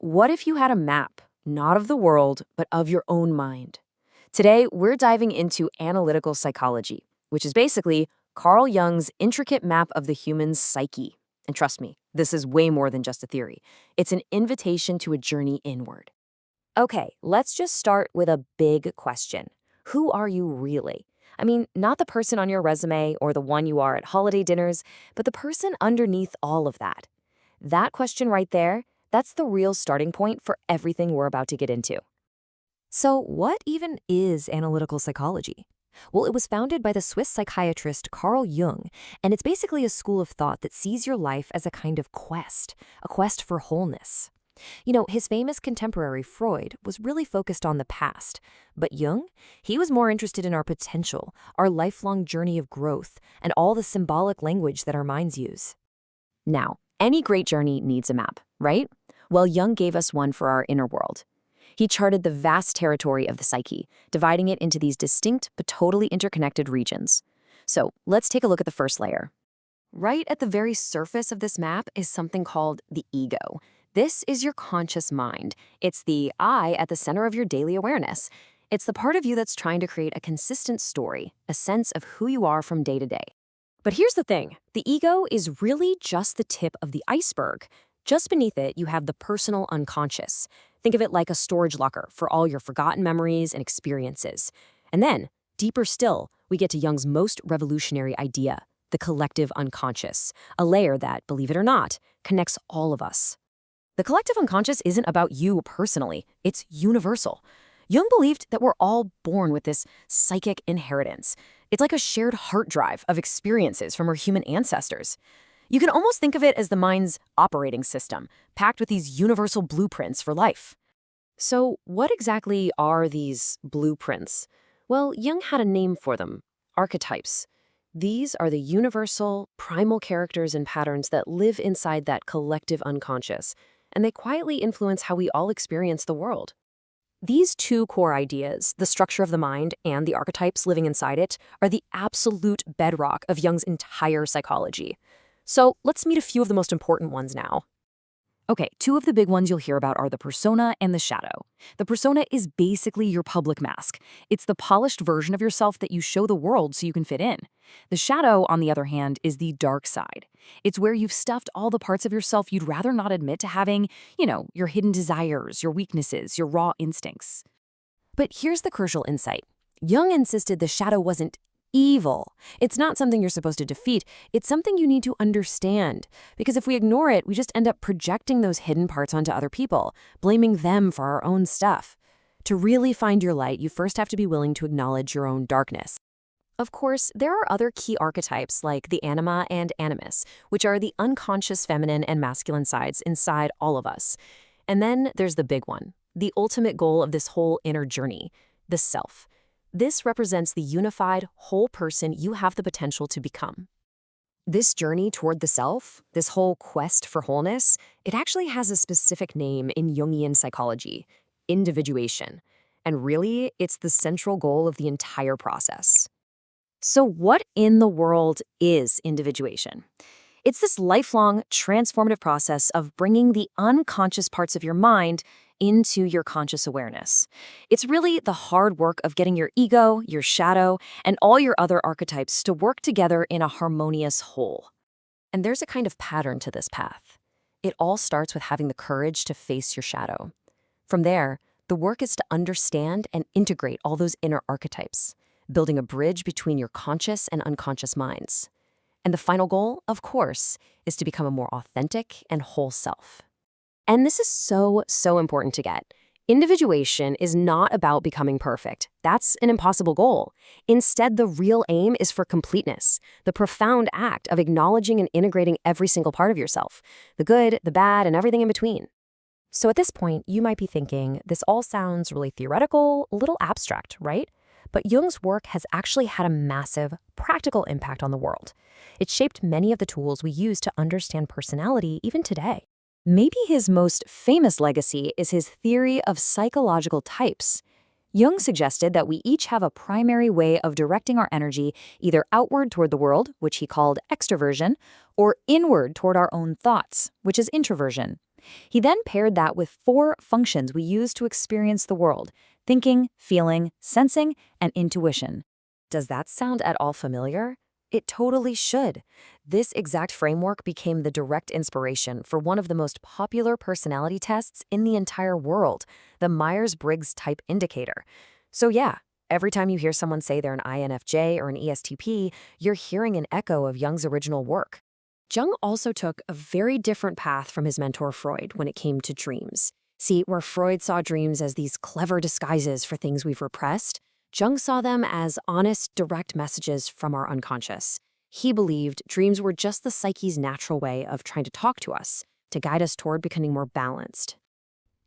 What if you had a map, not of the world, but of your own mind? Today, we're diving into analytical psychology, which is basically Carl Jung's intricate map of the human's psyche. And trust me, this is way more than just a theory. It's an invitation to a journey inward. Okay, let's just start with a big question. Who are you really? I mean, not the person on your resume or the one you are at holiday dinners, but the person underneath all of that. That question right there, that's the real starting point for everything we're about to get into. So, what even is analytical psychology? Well, it was founded by the Swiss psychiatrist Carl Jung, and it's basically a school of thought that sees your life as a kind of quest, a quest for wholeness. His famous contemporary Freud was really focused on the past, but Jung, he was more interested in our potential, our lifelong journey of growth, and all the symbolic language that our minds use. Now, any great journey needs a map, right? Well, Jung gave us one for our inner world. He charted the vast territory of the psyche, dividing it into these distinct but totally interconnected regions. So let's take a look at the first layer. Right at the very surface of this map is something called the ego. This is your conscious mind. It's the I at the center of your daily awareness. It's the part of you that's trying to create a consistent story, a sense of who you are from day to day. But here's the thing. The ego is really just the tip of the iceberg. Just beneath it, you have the personal unconscious. Think of it like a storage locker for all your forgotten memories and experiences. And then, deeper still, we get to Jung's most revolutionary idea, the collective unconscious, a layer that, believe it or not, connects all of us. The collective unconscious isn't about you personally, it's universal. Jung believed that we're all born with this psychic inheritance. It's like a shared hard drive of experiences from our human ancestors. You can almost think of it as the mind's operating system, packed with these universal blueprints for life. So, what exactly are these blueprints? Well, Jung had a name for them, archetypes. These are the universal, primal characters and patterns that live inside that collective unconscious, and they quietly influence how we all experience the world. These two core ideas, the structure of the mind and the archetypes living inside it, are the absolute bedrock of Jung's entire psychology. So let's meet a few of the most important ones now. Okay, two of the big ones you'll hear about are the persona and the shadow. The persona is basically your public mask. It's the polished version of yourself that you show the world so you can fit in. The shadow, on the other hand, is the dark side. It's where you've stuffed all the parts of yourself you'd rather not admit to having, your hidden desires, your weaknesses, your raw instincts. But here's the crucial insight. Jung insisted the shadow wasn't evil. It's not something you're supposed to defeat. It's something you need to understand. Because if we ignore it, we just end up projecting those hidden parts onto other people, blaming them for our own stuff. To really find your light, you first have to be willing to acknowledge your own darkness. Of course, there are other key archetypes like the anima and animus, which are the unconscious feminine and masculine sides inside all of us. And then there's the big one, the ultimate goal of this whole inner journey, the self. This represents the unified, whole person you have the potential to become. This journey toward the self, this whole quest for wholeness, it actually has a specific name in Jungian psychology, individuation. And really, it's the central goal of the entire process. So what in the world is individuation? It's this lifelong, transformative process of bringing the unconscious parts of your mind into your conscious awareness. It's really the hard work of getting your ego, your shadow, and all your other archetypes to work together in a harmonious whole. And there's a kind of pattern to this path. It all starts with having the courage to face your shadow. From there, the work is to understand and integrate all those inner archetypes, building a bridge between your conscious and unconscious minds. And the final goal, of course, is to become a more authentic and whole self. And this is so important to get. Individuation is not about becoming perfect. That's an impossible goal. Instead, the real aim is for completeness, the profound act of acknowledging and integrating every single part of yourself, the good, the bad, and everything in between. So at this point, you might be thinking, this all sounds really theoretical, a little abstract, right? But Jung's work has actually had a massive, practical impact on the world. It shaped many of the tools we use to understand personality even today. Maybe his most famous legacy is his theory of psychological types. Jung suggested that we each have a primary way of directing our energy either outward toward the world, which he called extraversion, or inward toward our own thoughts, which is introversion. He then paired that with 4 functions we use to experience the world: thinking, feeling, sensing, and intuition. Does that sound at all familiar? It totally should. This exact framework became the direct inspiration for one of the most popular personality tests in the entire world, the Myers-Briggs Type Indicator. So yeah, every time you hear someone say they're an INFJ or an ESTP, you're hearing an echo of Jung's original work. Jung also took a very different path from his mentor Freud when it came to dreams. See, where Freud saw dreams as these clever disguises for things we've repressed, Jung saw them as honest, direct messages from our unconscious. He believed dreams were just the psyche's natural way of trying to talk to us, to guide us toward becoming more balanced.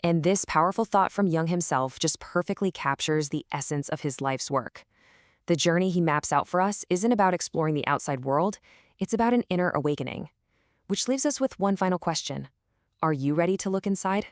And this powerful thought from Jung himself just perfectly captures the essence of his life's work. The journey he maps out for us isn't about exploring the outside world, it's about an inner awakening. Which leaves us with one final question. Are you ready to look inside?